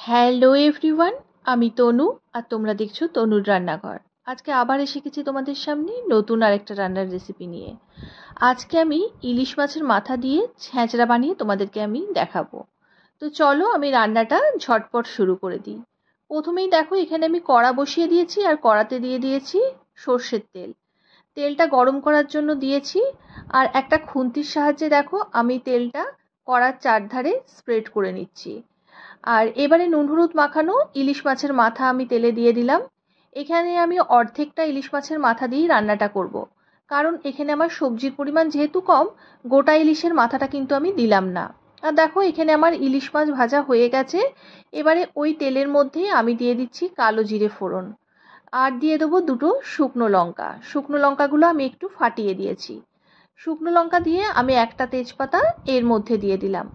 Hello everyone, আমি তনু আর তোমরা দেখছো তনুর রান্নাঘর। আজকে আবার এসে গেছি তোমাদের সামনে নতুন আরেকটা রান্নার রেসিপি নিয়ে। আজকে আমি ইলিশ মাছের মাথা দিয়ে ছ্যাঁচড়া বানিয়ে তোমাদেরকে আমি দেখাবো। তো চলো আমি রান্নাটা ঝটপট শুরু করে দিই। প্রথমেই দেখো এখানে আমি কড়া বসিয়ে দিয়েছি আর কড়াতে দিয়ে দিয়েছি সর্ষের তেল। তেলটা গরম করার জন্য দিয়েছি আর একটা খুন্তির সাহায্যে দেখো আমি তেলটা কড়ার চারধারে স্প্রেড করে নিচ্ছি। আর এবারে নুন হলুদ মাখানো ইলিশ মাছের মাথা আমি তেলে দিয়ে দিলাম। এখানে আমি অর্ধেকটা ইলিশ মাছের মাথা দিয়েই রান্নাটা করব, কারণ এখানে আমার সবজির পরিমাণ যেহেতু কম, গোটা ইলিশের মাথাটা কিন্তু আমি দিলাম না। আর দেখো এখানে আমার ইলিশ মাছ ভাজা হয়ে গেছে। এবারে ওই তেলের মধ্যে আমি দিয়ে দিচ্ছি কালো জিরে ফোড়ন আর দিয়ে দেবো দুটো শুকনো লঙ্কা। শুকনো লঙ্কাগুলো আমি একটু ফাটিয়ে দিয়েছি। শুকনো লঙ্কা দিয়ে আমি একটা তেজপাতা এর মধ্যে দিয়ে দিলাম।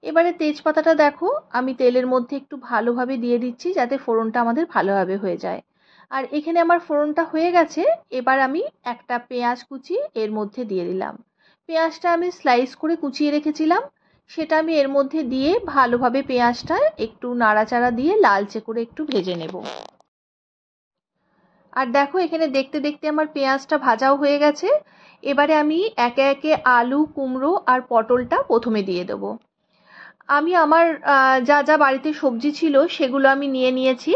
এবারে তেজপাতাটা দেখো আমি তেলের মধ্যে একটু ভালোভাবে দিয়ে দিচ্ছি যাতে ফোড়নটা আমাদের ভালোভাবে হয়ে যায়। আর এখানে আমার ফোড়নটা হয়ে গেছে। এবার আমি একটা পেঁয়াজ কুচি এর মধ্যে দিয়ে দিলাম। পেঁয়াজটা আমি স্লাইস করে কুচিয়ে রেখেছিলাম, সেটা আমি এর মধ্যে দিয়ে ভালোভাবে পেঁয়াজটা একটু নাড়াচাড়া দিয়ে লালচে করে একটু ভেজে নেব। আর দেখো এখানে দেখতে দেখতে আমার পেঁয়াজটা ভাজাও হয়ে গেছে। এবারে আমি একে একে আলু, কুমড়ো আর পটলটা প্রথমে দিয়ে দেবো। আমি আমার যা যা বাড়িতে সবজি ছিল সেগুলো আমি নিয়ে নিয়েছি।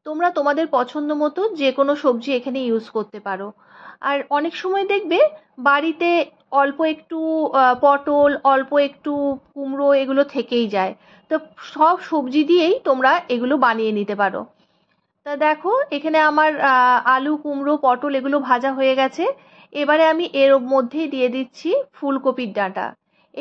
তোমরা তোমাদের পছন্দ মতো যে কোনো সবজি এখানে ইউজ করতে পারো। আর অনেক সময় দেখবে বাড়িতে অল্প একটু পটল, অল্প একটু কুমড়ো এগুলো থেকেই যায়। তো সব সবজি দিয়েই তোমরা এগুলো বানিয়ে নিতে পারো। তা দেখো এখানে আমার আলু, কুমড়ো, পটল এগুলো ভাজা হয়ে গেছে। এবারে আমি এর মধ্যেই দিয়ে দিচ্ছি ফুলকপির ডাঁটা।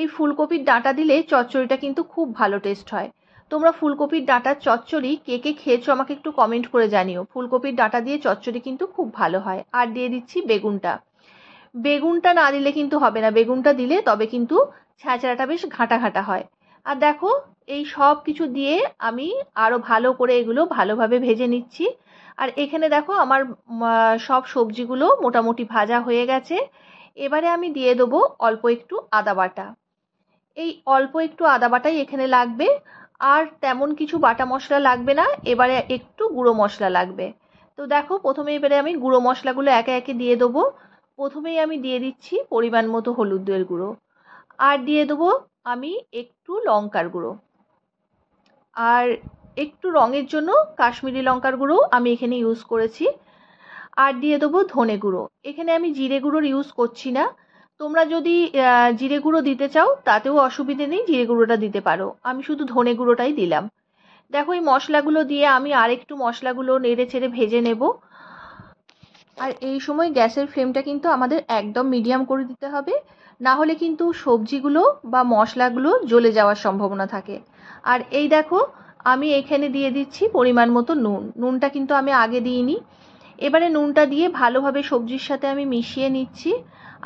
এই ফুলকপির ডাঁটা দিলে চচ্চড়িটা কিন্তু খুব ভালো টেস্ট হয়। তোমরা ফুলকপির ডাঁটার চচ্চড়ি কে কে খেয়েছো আমাকে একটু কমেন্ট করে জানিও। ফুলকপির ডাঁটা দিয়ে চচ্চড়ি কিন্তু খুব ভালো হয়। আর দিয়ে দিচ্ছি বেগুনটা। বেগুনটা না দিলে কিন্তু হবে না, বেগুনটা দিলে তবে কিন্তু ছ্যাঁচড়াটা বেশ ঘাঁটা ঘাঁটা হয়। আর দেখো এই সব কিছু দিয়ে আমি আরো ভালো করে এগুলো ভালোভাবে ভেজে নিচ্ছি। আর এখানে দেখো আমার সব সবজিগুলো মোটামুটি ভাজা হয়ে গেছে। এবারে আমি দিয়ে দেবো অল্প একটু আদা বাটা। এই অল্প একটু আদা বাটাই এখানে লাগবে, আর তেমন কিছু বাটা মশলা লাগবে না। এবারে একটু গুঁড়ো মশলা লাগবে। তো দেখো প্রথমে এবারে আমি গুঁড়ো মশলাগুলো একে একে দিয়ে দেবো। প্রথমেই আমি দিয়ে দিচ্ছি পরিমাণ মতো হলুদের গুঁড়ো, আর দিয়ে দেবো আমি একটু লঙ্কার গুঁড়ো, আর একটু রঙের জন্য কাশ্মীরি লঙ্কার গুঁড়ো আমি এখানে ইউজ করেছি। আর দিয়ে দেবো ধনে গুঁড়ো। এখানে আমি জিরে গুঁড়োর ইউজ করছি না। তোমরা যদি জিরে গুঁড়ো দিতে চাও তাতেও অসুবিধে নেই, জিরে গুঁড়োটা দিতে পারো। আমি শুধু ধনে গুঁড়োটাই দিলাম। দেখো এই মশলাগুলো দিয়ে আমি আরেকটু মশলাগুলো নেড়ে চেড়ে ভেজে নেব। আর এই সময় গ্যাসের ফ্লেমটা কিন্তু আমাদের একদম মিডিয়াম করে দিতে হবে, না হলে কিন্তু সবজিগুলো বা মশলাগুলো জ্বলে যাওয়ার সম্ভাবনা থাকে। আর এই দেখো আমি এখানে দিয়ে দিচ্ছি পরিমাণ মতো নুন। নুনটা কিন্তু আমি আগে দিইনি। এবারে নুনটা দিয়ে ভালোভাবে সবজির সাথে আমি মিশিয়ে নিচ্ছি।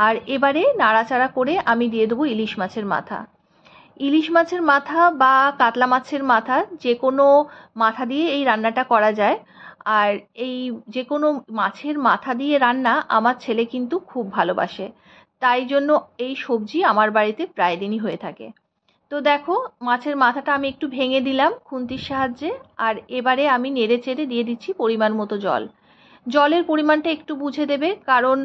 আর এবারে নাড়াচাড়া করে আমি দিয়ে দেবো ইলিশ মাছের মাথা। ইলিশ মাছের মাথা বা কাতলা মাছের মাথা, যে কোনো মাথা দিয়ে এই রান্নাটা করা যায়। আর এই যে কোনো মাছের মাথা দিয়ে রান্না আমার ছেলে কিন্তু খুব ভালোবাসে, তাই জন্য এই সবজি আমার বাড়িতে প্রায় দিনই হয়ে থাকে। তো দেখো মাছের মাথাটা আমি একটু ভেঙে দিলাম খুন্তির সাহায্যে। আর এবারে আমি নেড়ে চেড়ে দিয়ে দিচ্ছি পরিমাণ মতো জল। জলের পরিমাণটা একটু বুঝে দেবে, কারণ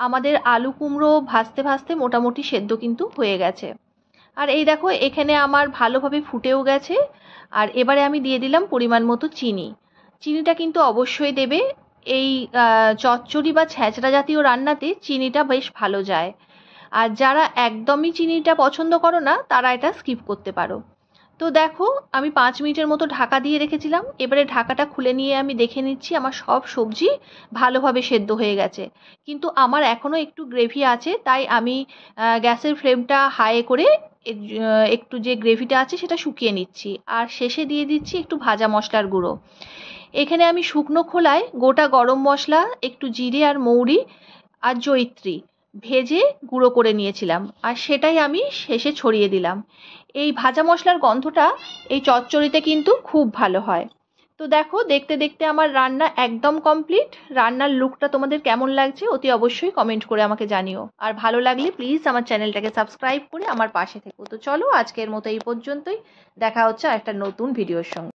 আমাদের আলু কুমড়ো ভাজতে ভাজতে মোটামুটি সেদ্ধ কিন্তু হয়ে গেছে। আর এই দেখো এখানে আমার ভালোভাবে ফুটেও গেছে। আর এবারে আমি দিয়ে দিলাম পরিমাণ মতো চিনি। চিনিটা কিন্তু অবশ্যই দেবে। এই চচ্চড়ি বা ছ্যাঁচড়া জাতীয় রান্নাতে চিনিটা বেশ ভালো যায়। আর যারা একদমই চিনিটা পছন্দ করো না তারা এটা স্কিপ করতে পারো। তো দেখো আমি 5 মিনিটের মতো ঢাকা দিয়ে রেখেছিলাম। এবারে ঢাকাটা খুলে নিয়ে আমি দেখে নিচ্ছি আমার সব সবজি ভালোভাবে সেদ্ধ হয়ে গেছে, কিন্তু আমার এখনও একটু গ্রেভি আছে। তাই আমি গ্যাসের ফ্লেমটা হাই করে একটু যে গ্রেভিটা আছে সেটা শুকিয়ে নিচ্ছি। আর শেষে দিয়ে দিচ্ছি একটু ভাজা মশলার গুঁড়ো। এখানে আমি শুকনো খোলায় গোটা গরম মশলা, একটু জিরে আর মৌরি আর জয়িত্রী ভেজে গুঁড়ো করে নিয়েছিলাম, আর সেটাই আমি শেষে ছড়িয়ে দিলাম। এই ভাজা মশলার গন্ধটা এই চচ্চড়িতে কিন্তু খুব ভালো হয়। তো দেখো দেখতে দেখতে আমার রান্না একদম কমপ্লিট। রান্নার লুকটা তোমাদের কেমন লাগছে অতি অবশ্যই কমেন্ট করে আমাকে জানিও। আর ভালো লাগলে প্লিজ আমার চ্যানেলটাকে সাবস্ক্রাইব করে আমার পাশে থেকো। তো চলো আজকের মতো এই পর্যন্তই, দেখা হচ্ছে একটা নতুন ভিডিওর সঙ্গে।